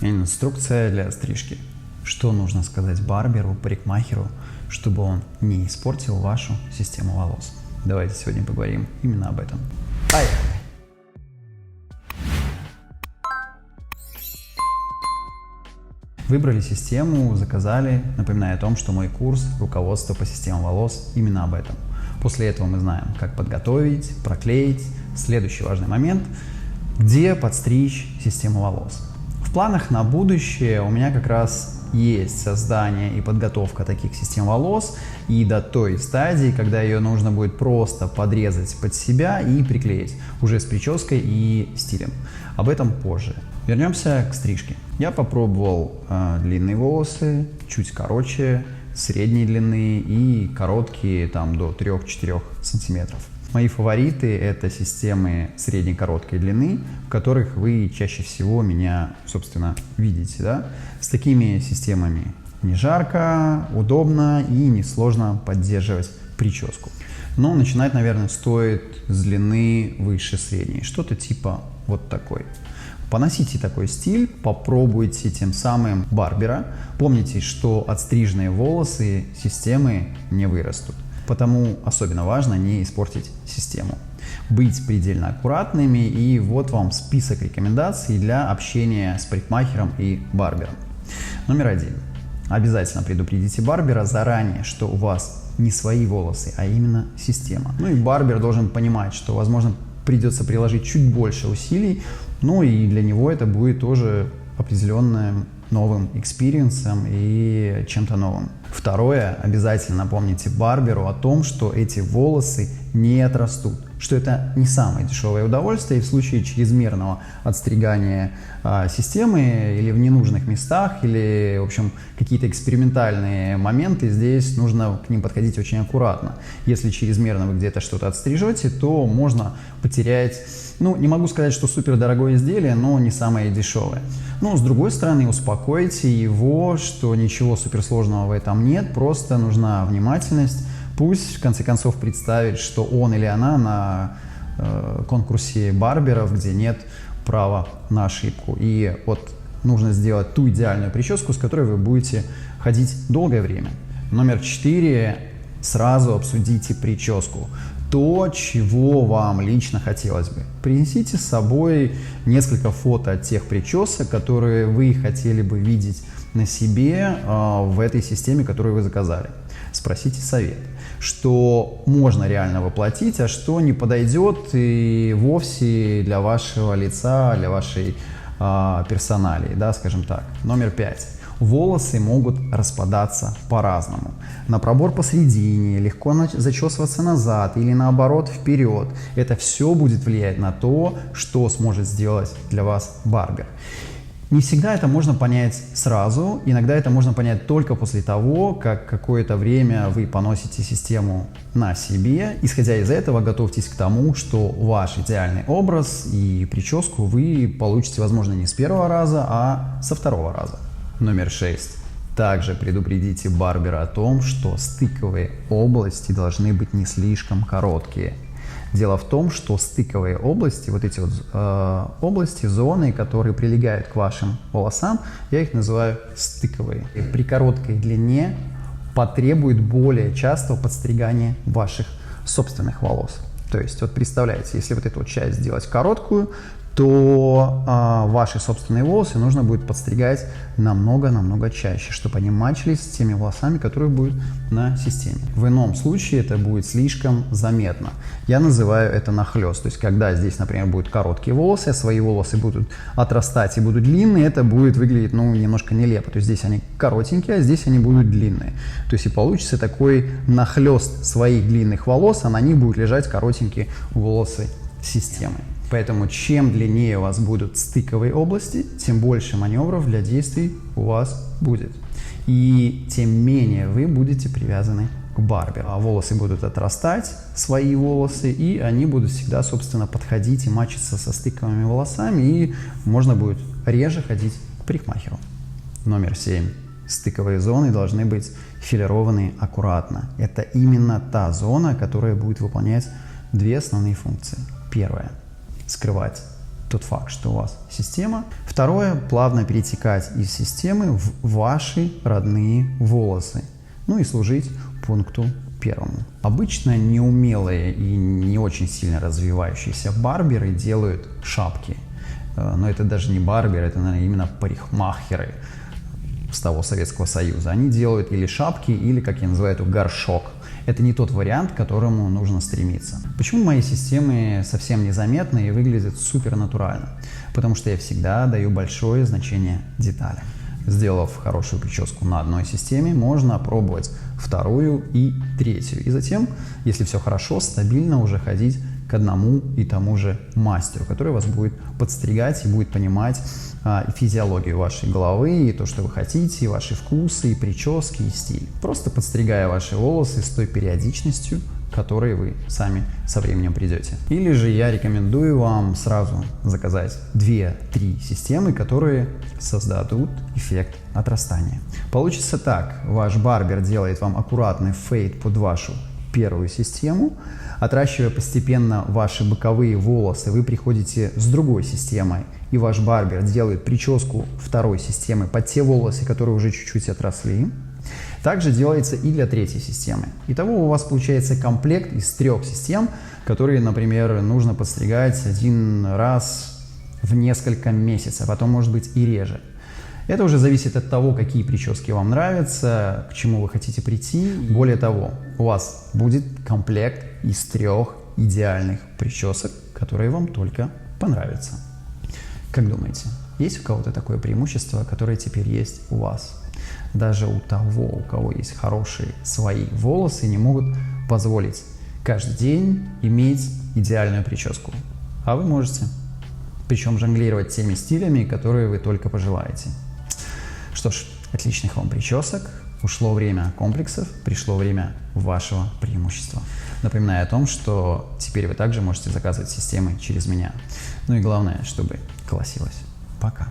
Инструкция для стрижки. Что нужно сказать барберу, парикмахеру, чтобы он не испортил вашу систему волос? Давайте сегодня поговорим именно об этом. Поехали! Выбрали систему, заказали. Напоминаю о том, что мой курс «Руководство по системам волос» именно об этом. После этого мы знаем, как подготовить, проклеить. Следующий важный момент – где подстричь систему волос. В планах на будущее у меня как раз есть создание и подготовка таких систем волос и до той стадии, когда ее нужно будет просто подрезать под себя и приклеить уже с прической и стилем. Об этом позже. Вернемся к стрижке. Я попробовал длинные волосы, чуть короче, средней длины и короткие там до 3-4 сантиметров. Мои фавориты — это системы средней короткой длины, в которых вы чаще всего меня, собственно, видите. Да? С такими системами не жарко, удобно и несложно поддерживать прическу. Но начинать, наверное, стоит с длины выше средней, что-то типа вот такой. Поносите такой стиль, попробуйте тем самым барбера. Помните, что отстриженные волосы системы не вырастут. Потому особенно важно не испортить систему. Быть предельно аккуратными, и вот вам список рекомендаций для общения с парикмахером и барбером. Номер 1. Обязательно предупредите барбера заранее, что у вас не свои волосы, а именно система. Ну и барбер должен понимать, что, возможно, придется приложить чуть больше усилий, ну и для него это будет тоже определенным новым экспириенсом и чем-то новым. Второе, обязательно напомните барберу о том, что эти волосы не отрастут, что это не самое дешевое удовольствие, и в случае чрезмерного отстригания системы или в ненужных местах, или, в общем, какие-то экспериментальные моменты, здесь нужно к ним подходить очень аккуратно. Если чрезмерно вы где-то что-то отстрижете, то можно потерять, ну, не могу сказать, что супер дорогое изделие, но не самое дешевое. Но, с другой стороны, успокойте его, что ничего суперсложного в этом нет, просто нужна внимательность. Пусть, в конце концов, представит, что он или она на конкурсе барберов, где нет права на ошибку. И вот нужно сделать ту идеальную прическу, с которой вы будете ходить долгое время. Номер 4. Сразу обсудите прическу. То, чего вам лично хотелось бы. Принесите с собой несколько фото тех причесок, которые вы хотели бы видеть на себе в этой системе, которую вы заказали. Спросите совет, что можно реально воплотить, а что не подойдет и вовсе для вашего лица, для вашей персоналии, да, скажем так. Номер 5. Волосы могут распадаться по-разному. На пробор посередине, легко зачесываться назад или наоборот вперед. Это все будет влиять на то, что сможет сделать для вас барбер. Не всегда это можно понять сразу, иногда это можно понять только после того, как какое-то время вы поносите систему на себе. Исходя из этого, готовьтесь к тому, что ваш идеальный образ и прическу вы получите, возможно, не с первого раза, а со второго раза. Номер 6. Также предупредите барбера о том, что стыковые области должны быть не слишком короткие. Дело в том, что стыковые области, вот эти вот области, зоны, которые прилегают к вашим волосам, я их называю стыковые. И при короткой длине потребует более частого подстригания ваших собственных волос. То есть, вот представляете, если вот эту вот часть сделать короткую, то ваши собственные волосы нужно будет подстригать намного чаще, чтобы они матчились с теми волосами, которые будут на системе. В ином случае это будет слишком заметно. Я называю это нахлёст. То есть, когда здесь, например, будут короткие волосы, а свои волосы будут отрастать и будут длинные, это будет выглядеть, ну, немножко нелепо. То есть, здесь они коротенькие, а здесь они будут длинные. То есть, и получится такой нахлёст своих длинных волос, а на них будут лежать коротенькие волосы системы. Поэтому чем длиннее у вас будут стыковые области, тем больше маневров для действий у вас будет. И тем менее вы будете привязаны к барберу. А волосы будут отрастать, свои волосы, и они будут всегда, собственно, подходить и матчиться со стыковыми волосами, и можно будет реже ходить к парикмахеру. Номер 7. Стыковые зоны должны быть филированы аккуратно. Это именно та зона, которая будет выполнять две основные функции. Первая — скрывать тот факт, что у вас система. Второе – плавно перетекать из системы в ваши родные волосы. Ну и служить пункту первому. Обычно неумелые и не очень сильно развивающиеся барберы делают шапки. Но это даже не барберы, это, наверное, именно парикмахеры с того Советского Союза. Они делают или шапки, или, как я называю это, горшок. Это не тот вариант, к которому нужно стремиться. Почему мои системы совсем незаметны и выглядят супер натурально? Потому что я всегда даю большое значение деталям. Сделав хорошую прическу на одной системе, можно опробовать вторую и третью. И затем, если все хорошо, стабильно уже ходить к одному и тому же мастеру, который вас будет подстригать и будет понимать физиологию вашей головы, и то, что вы хотите, и ваши вкусы, и прически, и стиль. Просто подстригая ваши волосы с той периодичностью, к которой вы сами со временем придете. Или же я рекомендую вам сразу заказать 2-3 системы, которые создадут эффект отрастания. Получится так: ваш барбер делает вам аккуратный фейд под вашу первую систему, отращивая постепенно ваши боковые волосы, вы приходите с другой системой, и ваш барбер делает прическу второй системы под те волосы, которые уже чуть-чуть отросли. Также делается и для третьей системы. Итого у вас получается комплект из 3 систем, которые, например, нужно подстригать один раз в несколько месяцев, а потом, может быть, и реже. Это уже зависит от того, какие прически вам нравятся, к чему вы хотите прийти. Более того, у вас будет комплект из 3 идеальных причесок, которые вам только понравятся. Как думаете, есть у кого-то такое преимущество, которое теперь есть у вас? Даже у того, у кого есть хорошие свои волосы, не могут позволить каждый день иметь идеальную прическу. А вы можете. Причем жонглировать теми стилями, которые вы только пожелаете. Что ж, отличных вам причесок. Ушло время комплексов, пришло время вашего преимущества. Напоминаю о том, что теперь вы также можете заказывать системы через меня. Ну и главное, чтобы колосилось. Пока.